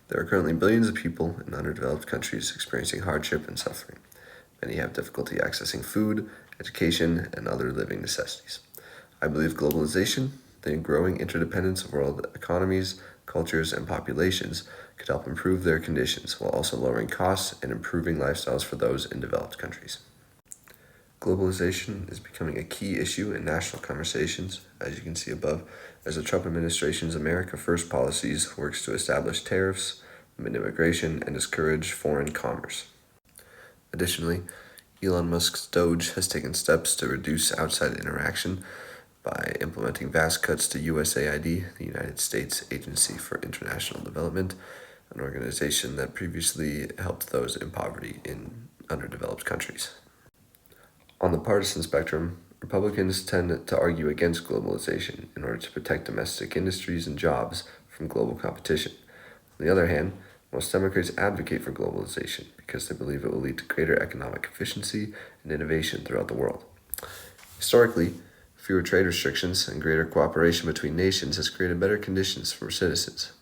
There are currently billions of people in underdeveloped countries experiencing hardship and suffering. Many have difficulty accessing food, education, and other living necessities. I believe globalization, the growing interdependence of world economies, cultures, and populations, could help improve their conditions while also lowering costs and improving lifestyles for those in developed countries. Globalization is becoming a key issue in national conversations, as you can see above, as the Trump administration's America First policies works to establish tariffs, limit immigration, and discourage foreign commerce. Additionally, Elon Musk's Doge has taken steps to reduce outside interaction by implementing vast cuts to USAID, the United States Agency for International Development, an organization that previously helped those in poverty in underdeveloped countries. On the partisan spectrum, Republicans tend to argue against globalization in order to protect domestic industries and jobs from global competition. On the other hand, most Democrats advocate for globalization because they believe it will lead to greater economic efficiency and innovation throughout the world. Historically, fewer trade restrictions and greater cooperation between nations has created better conditions for citizens.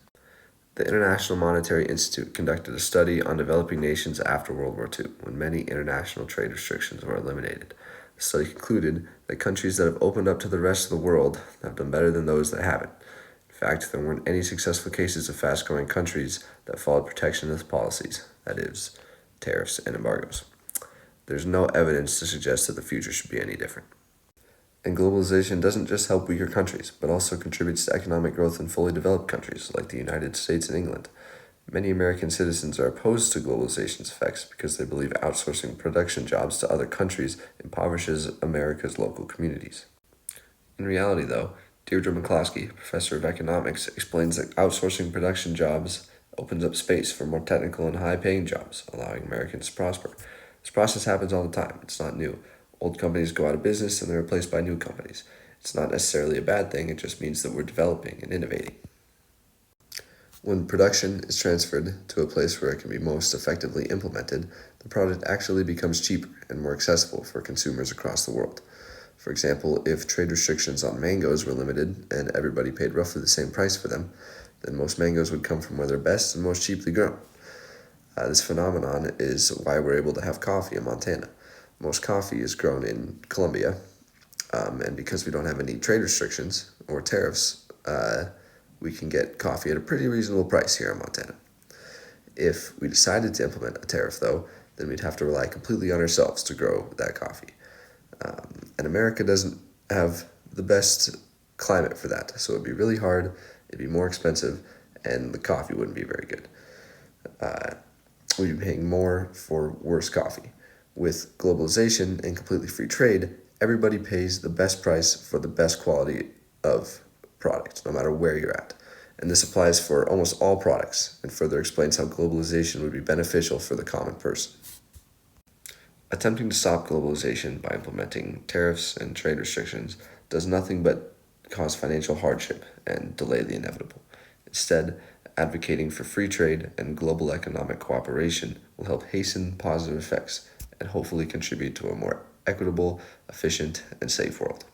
The International Monetary Institute conducted a study on developing nations after World War II, when many international trade restrictions were eliminated. The study concluded that countries that have opened up to the rest of the world have done better than those that haven't. In fact, there weren't any successful cases of fast-growing countries that followed protectionist policies, that is, tariffs and embargoes. There's no evidence to suggest that the future should be any different. And globalization doesn't just help weaker countries, but also contributes to economic growth in fully developed countries like the United States and England. Many American citizens are opposed to globalization's effects because they believe outsourcing production jobs to other countries impoverishes America's local communities. In reality, though, Deirdre McCloskey, professor of economics, explains that outsourcing production jobs opens up space for more technical and high-paying jobs, allowing Americans to prosper. This process happens all the time. It's not new. Old companies go out of business and they're replaced by new companies. It's not necessarily a bad thing, it just means that we're developing and innovating. When production is transferred to a place where it can be most effectively implemented, the product actually becomes cheaper and more accessible for consumers across the world. For example, if trade restrictions on mangoes were limited and everybody paid roughly the same price for them, then most mangoes would come from where they're best and most cheaply grown. This phenomenon is why we're able to have coffee in Montana. Most coffee is grown in Colombia, and because we don't have any trade restrictions or tariffs, we can get coffee at a pretty reasonable price here in Montana. If we decided to implement a tariff, though, then we'd have to rely completely on ourselves to grow that coffee. And America doesn't have the best climate for that, so it'd be really hard, it'd be more expensive, and the coffee wouldn't be very good. We'd be paying more for worse coffee. With globalization and completely free trade, everybody pays the best price for the best quality of product, no matter where you're at. And this applies for almost all products, and further explains how globalization would be beneficial for the common person. Attempting to stop globalization by implementing tariffs and trade restrictions does nothing but cause financial hardship and delay the inevitable. Instead, advocating for free trade and global economic cooperation will help hasten positive effects and hopefully contribute to a more equitable, efficient, and safe world.